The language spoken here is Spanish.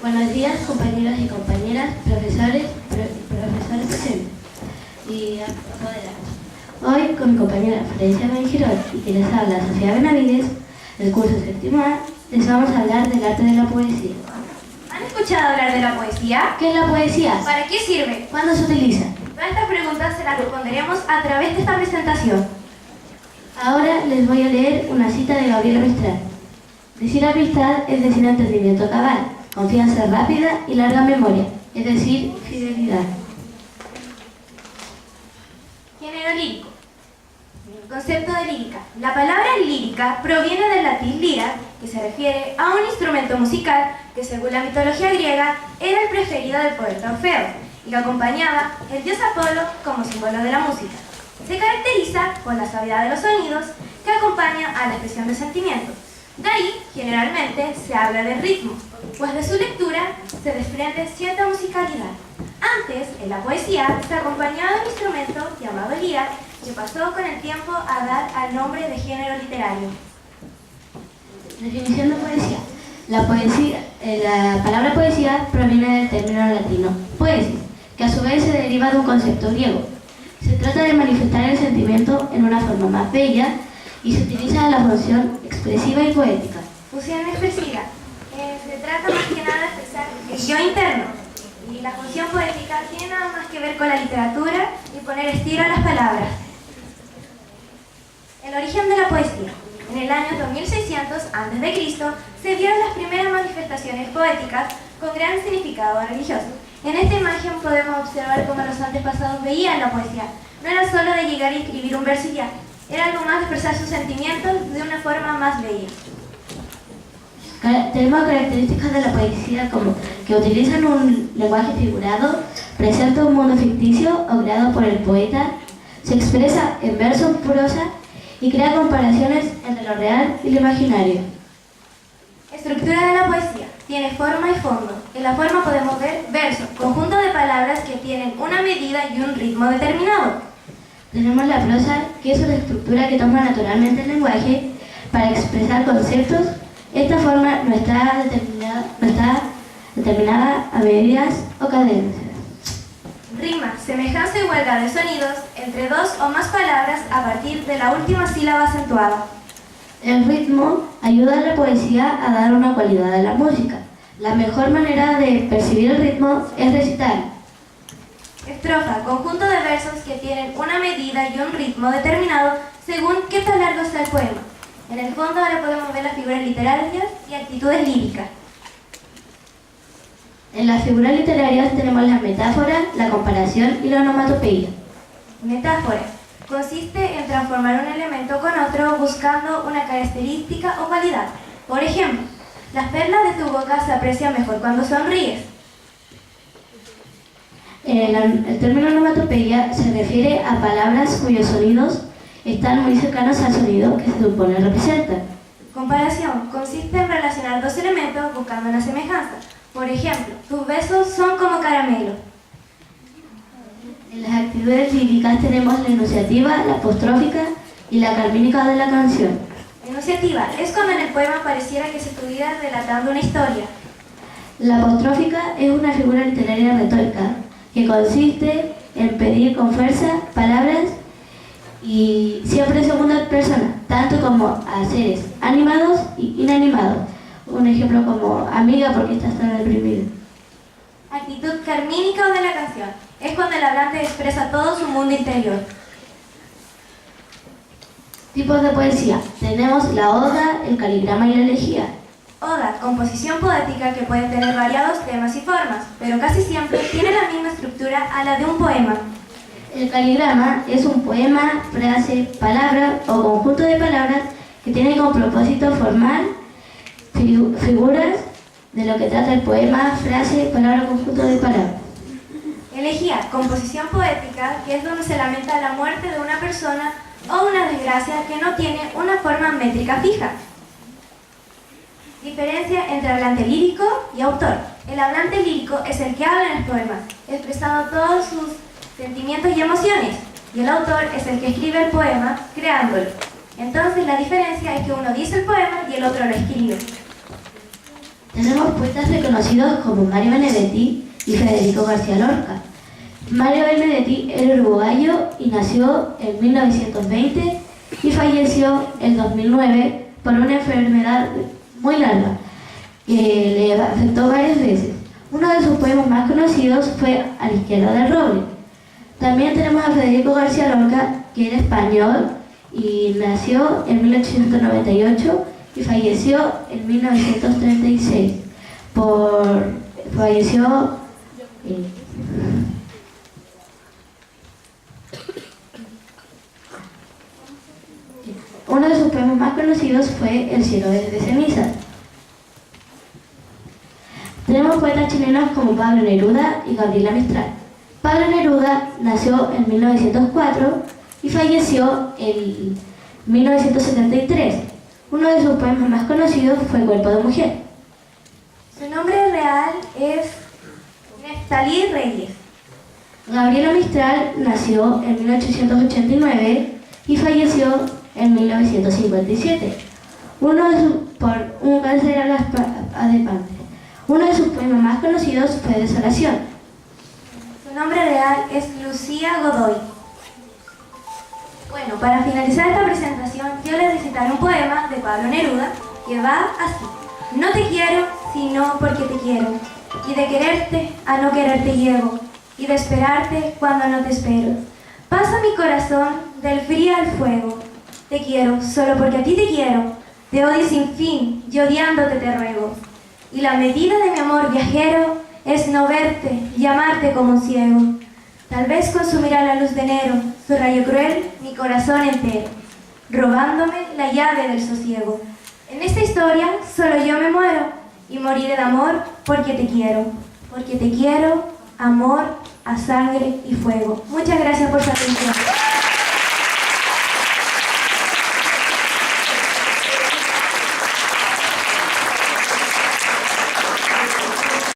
Buenos días, compañeros y compañeras, profesores presentes y apoderados. Hoy, con mi compañera Florencia Benjirón y que les habla Sofía Benavides, del curso séptimo A, les vamos a hablar del arte de la poesía. ¿Han escuchado hablar de la poesía? ¿Qué es la poesía? ¿Para qué sirve? ¿Cuándo se utiliza? Todas estas preguntas se las responderemos a través de esta presentación. Ahora les voy a leer una cita de Gabriela Mistral. Decir amistad es decir entendimiento cabal, confianza rápida y larga memoria, es decir, fidelidad. Género lírico. Concepto de lírica. La palabra lírica proviene del latín lira, que se refiere a un instrumento musical que, según la mitología griega, era el preferido del poeta Orfeo y que acompañaba el dios Apolo como símbolo de la música. Se caracteriza por la suavidad de los sonidos que acompaña a la expresión de sentimientos. De ahí, generalmente, se habla de ritmo, pues de su lectura se desprende cierta musicalidad. Antes, en la poesía, se acompañaba de un instrumento llamado lira, que pasó con el tiempo a dar al nombre de género literario. Definición de poesía. La palabra poesía proviene del término latino poesis, que a su vez se deriva de un concepto griego. Se trata de manifestar el sentimiento en una forma más bella y se utiliza la función expresiva y poética. Función expresiva. Se trata más que nada de expresar el yo interno. Y la función poética tiene nada más que ver con la literatura y poner estilo a las palabras. El origen de la poesía. En el año 2600 a.C. se vieron las primeras manifestaciones poéticas con gran significado religioso. En esta imagen podemos observar cómo los antepasados veían la poesía. No era solo de llegar y escribir un verso y ya, era algo más de expresar sus sentimientos de una forma más bella. Tenemos características de la poesía como que utilizan un lenguaje figurado, presenta un mundo ficticio o creado por el poeta, se expresa en verso, prosa y crea comparaciones entre lo real y lo imaginario. Estructura de la poesía. Tiene forma y fondo. En la forma podemos ver verso, conjunto de palabras que tienen una medida y un ritmo determinado. Tenemos la prosa, que es una estructura que toma naturalmente el lenguaje para expresar conceptos. Esta forma no está determinada a medidas o cadencias. Rima, semejanza y huelga de sonidos entre dos o más palabras a partir de la última sílaba acentuada. El ritmo ayuda a la poesía a dar una cualidad a la música. La mejor manera de percibir el ritmo es recitar. Estrofa, conjunto de versos que tienen una medida y un ritmo determinado según qué tan largo está el poema. En el fondo ahora podemos ver las figuras literarias y actitudes líricas. En las figuras literarias tenemos la metáfora, la comparación y la onomatopeya. Metáfora. Consiste en transformar un elemento con otro buscando una característica o cualidad. Por ejemplo, las perlas de tu boca se aprecian mejor cuando sonríes. El término onomatopeya se refiere a palabras cuyos sonidos están muy cercanos al sonido que se supone representa. Comparación. Consiste en relacionar dos elementos buscando una semejanza. Por ejemplo, tus besos son como caramelo. En las actitudes líricas tenemos la enunciativa, la apostrófica y la carmínica de la canción. Enunciativa es cuando en el poema pareciera que se estuviera relatando una historia. La apostrófica es una figura literaria retórica que consiste en pedir con fuerza palabras y siempre en segunda persona, tanto como a seres animados y inanimados. Un ejemplo como amiga, ¿por qué estás tan deprimido? Actitud carmínica o de la canción es cuando el hablante expresa todo su mundo interior. Tipos de poesía. Tenemos la oda, el caligrama y la elegía. Oda, composición poética que puede tener variados temas y formas, pero casi siempre tiene la misma estructura a la de un poema. El caligrama es un poema, frase, palabra o conjunto de palabras que tiene como propósito formar figuras de lo que trata el poema, frase, palabra o conjunto de palabras. Elegía, composición poética que es donde se lamenta la muerte de una persona o una desgracia que no tiene una forma métrica fija. Diferencia entre hablante lírico y autor. El hablante lírico es el que habla en el poema, expresando todos sus sentimientos y emociones, y el autor es el que escribe el poema, creándolo. Entonces la diferencia es que uno dice el poema y el otro lo escribe. Tenemos poetas reconocidos como Mario Benedetti y Federico García Lorca. Mario Benedetti era uruguayo y nació en 1920 y falleció en 2009 por una enfermedad muy larga que le afectó varias veces. Uno de sus poemas más conocidos fue A la izquierda del roble. También tenemos a Federico García Lorca, que era español y nació en 1898 y falleció en 1936. Falleció uno de sus poemas más conocidos fue El cielo es de ceniza. Tenemos poetas chilenos como Pablo Neruda y Gabriela Mistral. Pablo Neruda nació en 1904 y falleció en 1973. Uno de sus poemas más conocidos fue Cuerpo de mujer. Su nombre real es Neftalí Reyes. Gabriela Mistral nació en 1889 y falleció en 1957 por un cáncer a las de páncreas. Uno de sus poemas más conocidos fue Desolación. Su nombre real es Lucía Godoy. Bueno, para finalizar esta presentación, yo les recitaré un poema de Pablo Neruda que va así. No te quiero, sino porque te quiero, y de quererte a no quererte llego, y de esperarte cuando no te espero. Pasa mi corazón del frío al fuego. Te quiero solo porque a ti te quiero, te odio sin fin, y odiándote te ruego. Y la medida de mi amor viajero es no verte y amarte como un ciego. Tal vez consumirá la luz de enero, su rayo cruel, mi corazón entero, robándome la llave del sosiego. En esta historia solo yo me muero y moriré de amor porque te quiero, amor a sangre y fuego. Muchas gracias por su atención.